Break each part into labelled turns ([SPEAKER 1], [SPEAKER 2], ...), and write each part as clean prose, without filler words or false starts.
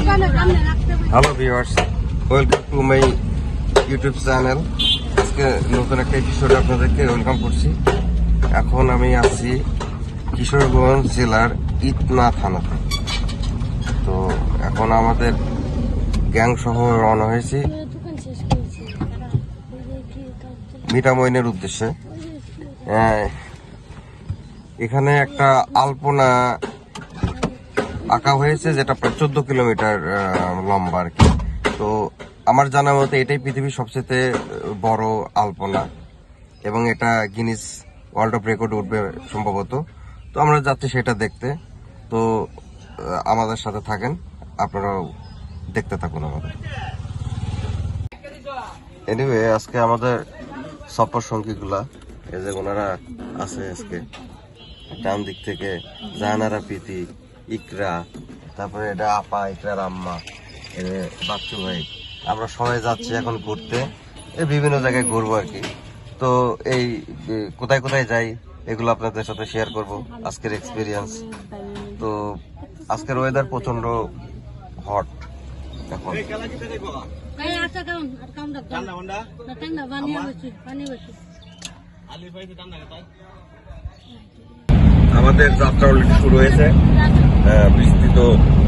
[SPEAKER 1] Hello viewers, welcome to my YouTube channel. আজকে নতুন একটা এপিসোডে আপনাদেরকে ওয়েলকাম করছি। এখন আমি আছি কিশোরগঞ্জ জেলার ইটনা থানাতে। তো এখন আমাদের গ্যাং সহ রওনা হয়েছি মিঠামইনের উদ্দেশ্যে। এখানে একটা আলপনা আঁকা হয়েছে যেটা প্রায় 14 কিলোমিটার লম্বা আর কি। তো আমার জানা মতে এটাই পৃথিবীর সবচেয়ে বড় আলপনা এবং এটা গিনিস ওয়ার্ল্ড অফ রেকর্ড উঠবে সম্ভবত। তো আমরা যাচ্ছি সেটা দেখতে। তো আমাদের সাথে থাকেন, আপনারাও দেখতে থাকুন আমাদের। এনিওয়ে, আজকে আমাদের সফর সঙ্গীগুলা এই যে ওনারা আছে আজকে ডান দিক থেকে জাহানারা প্রীতি, ইকরা, তারপরে এটা আপা, ইকরার আম্মা, বাচ্চু ভাই। আমরা সবাই যাচ্ছি এখন ঘুরতে, বিভিন্ন জায়গায় ঘুরবো আর কি। তো এই কোথায় কোথায় যাই এগুলো আপনাদের সাথে শেয়ার করব, আজকের এক্সপিরিয়েন্স। তো আজকের ওয়েদার প্রচন্ড হট। এখন আমাদের যাত্রা অলরেডি শুরু হয়েছে। বিস্তৃত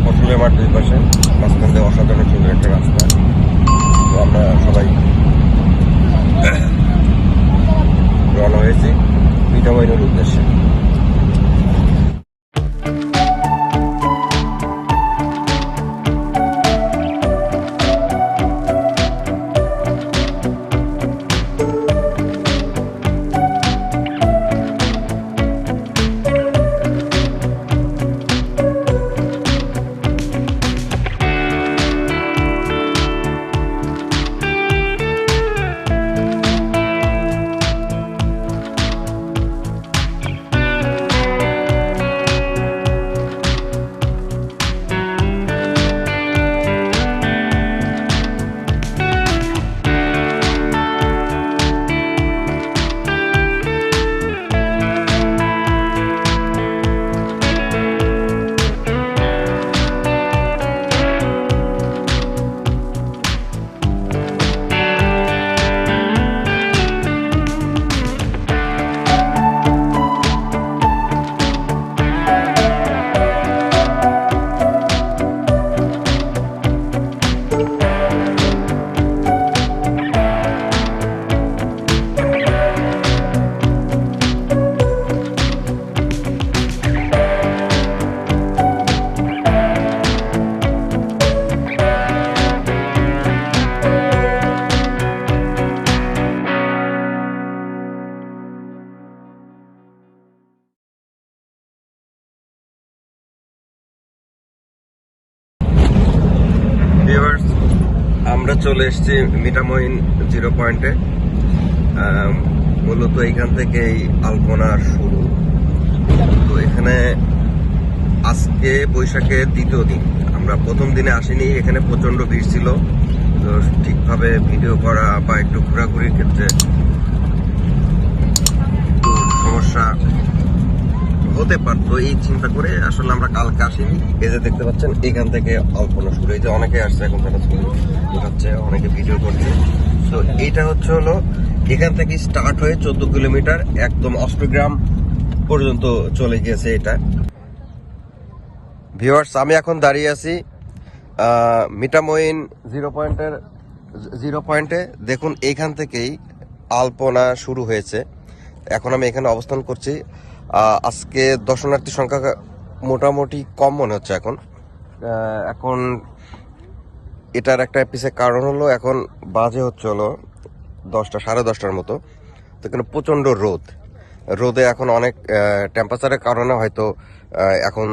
[SPEAKER 1] ফসলের মাঠ দুই পাশে, মাঝখান দিয়ে অসাধারণ সুন্দর একটা রাস্তা। তো আমরা সবাই রওনা হয়েছি মিঠামইনের উদ্দেশ্যে। আমরা চলে এসেছি মিঠামইন 0 পয়েন্টে। মূলত এইখান থেকে এই আলপনার শুরু। তো এখানে আজকে বৈশাখের দ্বিতীয় দিন। আমরা প্রথম দিনে আসিনি, এখানে প্রচন্ড ভিড় ছিল। তো ঠিকভাবে ভিডিও করা বা একটু ঘোরাঘুরির ক্ষেত্রে একটু সমস্যা হতে পারতো, এই চিন্তা করে আসলে আমরা কালকে আসিনি। এই যে দেখতে পাচ্ছেন এখান থেকে আলপনা শুরু। এই যে অনেকে আসছে, এখন তারা ছবি দেখাচ্ছে, অনেকে ভিডিও করছে। তো এইটা হচ্ছে হলো এখান থেকে স্টার্ট হয়ে 14 কিলোমিটার একদম অষ্টগ্রাম পর্যন্ত চলে গিয়েছে এটা। ভিউয়ার্স, আমি এখন দাঁড়িয়ে আছি মিঠামইন 0 পয়েন্টে। দেখুন এইখান থেকেই আলপনা শুরু হয়েছে। এখন আমি এখানে অবস্থান করছি। আজকে দর্শনার্থী সংখ্যা মোটামুটি কম মনে হচ্ছে এখন এটার একটা পিছের কারণ হলো এখন বাজে হচ্ছে হলো 10টা, 10:30টার মতো। তো এখানে প্রচন্ড রোদে এখন অনেক টেম্পারেচারের কারণে হয়তো এখন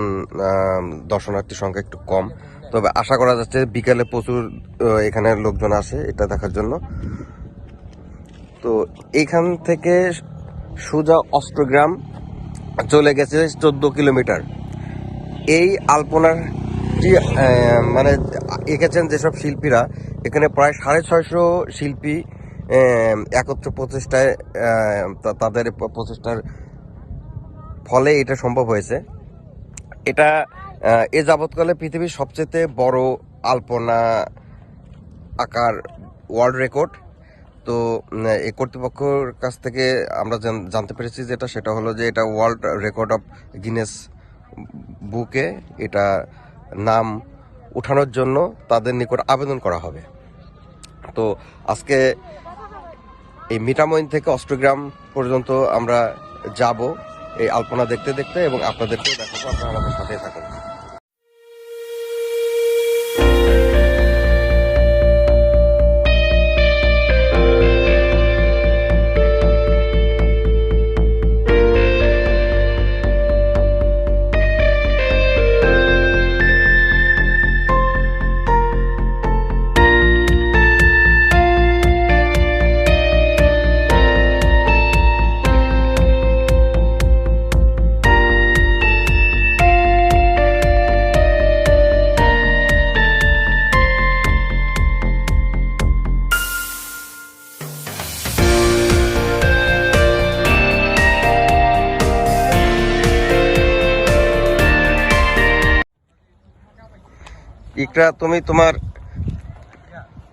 [SPEAKER 1] দর্শনার্থী সংখ্যা একটু কম। তবে আশা করা যাচ্ছে বিকালে প্রচুর এখানে লোকজন আসে এটা দেখার জন্য। তো এইখান থেকে সোজা অষ্টগ্রাম চলে গেছে 14 কিলোমিটার। এই আলপনার মানে এঁকেছেন যেসব শিল্পীরা, এখানে প্রায় 650 শিল্পী একত্র প্রচেষ্টায় তাদের প্রচেষ্টার ফলে এটা সম্ভব হয়েছে। এটা এ যাবৎকালে পৃথিবীর সবচেয়ে বড় আলপনা আকার ওয়ার্ল্ড রেকর্ড। তো এই কর্তৃপক্ষের কাছ থেকে আমরা জানতে পেরেছি সেটা হলো যে এটা ওয়ার্ল্ড রেকর্ড অফ গিনেস বুকে এটা নাম উঠানোর জন্য তাদের নিকট আবেদন করা হবে। তো আজকে এই মিঠামইন থেকে অষ্টগ্রাম পর্যন্ত আমরা যাব এই আলপনা দেখতে দেখতে, এবং আপনাদেরকেও দেখাবো, আপনারা আমাদের সাথে থাকুন। ইকরা, তুমি তোমার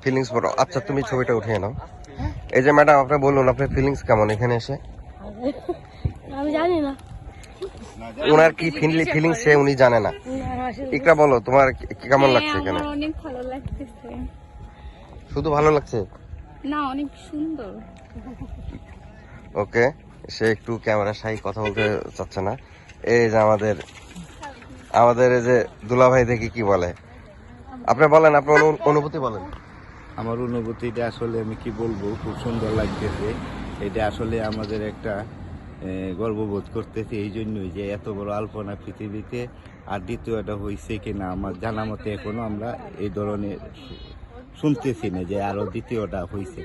[SPEAKER 1] ফিলিংস বলো। আচ্ছা, তুমি ছবিটা উঠিয়ে নাও। এই যে ম্যাডাম, আপনি বলুন আপনার ফিলিংস কেমন এখানে এসে?
[SPEAKER 2] আমি জানি না,
[SPEAKER 1] ওনার কি ফিলিংস সে উনি জানে না। ইকরা বলো, তোমার কেমন লাগছে এখানে?
[SPEAKER 2] আমার অনেক ভালো লাগতেছে।
[SPEAKER 1] শুধু ভালো লাগছে
[SPEAKER 2] না, অনেক সুন্দর।
[SPEAKER 1] ওকে, সে একটু ক্যামেরা সাই কথা বলতে চাচ্ছে না। এই যে আমাদের এই যে দুলা ভাই দেখি কি বলে, আপনি বলেন আপনার অনুভূতি বলেন।
[SPEAKER 3] আমার অনুভূতিটা আসলে আমি কি বলবো, খুব সুন্দর লাগতেছে। এটা আসলে আমাদের একটা গর্ববোধ করতেছে এই জন্যই যে এত বড় আলপনা পৃথিবীতে আর দ্বিতীয়টা হয়েছে কিনা আমার জানা মতে এখনো আমরা এই ধরনের শুনতেছি না যে আরো দ্বিতীয়টা হয়েছে।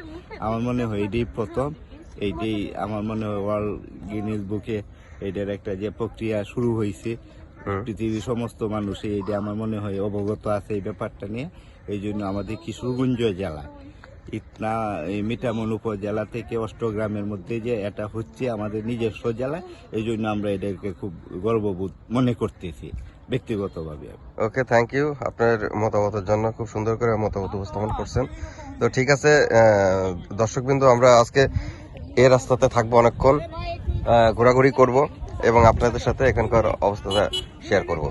[SPEAKER 3] আমার মনে হয় এটাই প্রথম। এইটাই আমার মনে হয় ওয়ার্ল্ড গিনেস বুকে এটার একটা যে প্রক্রিয়া শুরু হয়েছে, পৃথিবীর সমস্ত মানুষ এইটা আমার মনে হয় অবগত আছে এই ব্যাপারটা নিয়ে। এই জন্য আমাদের কিশোরগঞ্জ জেলা এই মিঠামইন উপজেলা থেকে অষ্টগ্রামের মধ্যে যে এটা হচ্ছে আমাদের নিজস্ব জেলা, এই জন্য আমরা এটাকে খুব গর্ববোধ মনে করতেছি ব্যক্তিগতভাবে।
[SPEAKER 1] ওকে, থ্যাংক ইউ আপনার মতামতের জন্য, খুব সুন্দর করে মতামত উপস্থাপন করছেন। তো ঠিক আছে দর্শকবৃন্দ, আমরা আজকে এই রাস্তাতে থাকবো অনেকক্ষণ, ঘোরাঘুরি করব এবং আপনাদের সাথে এখানকার অবস্থাটা শেয়ার করব।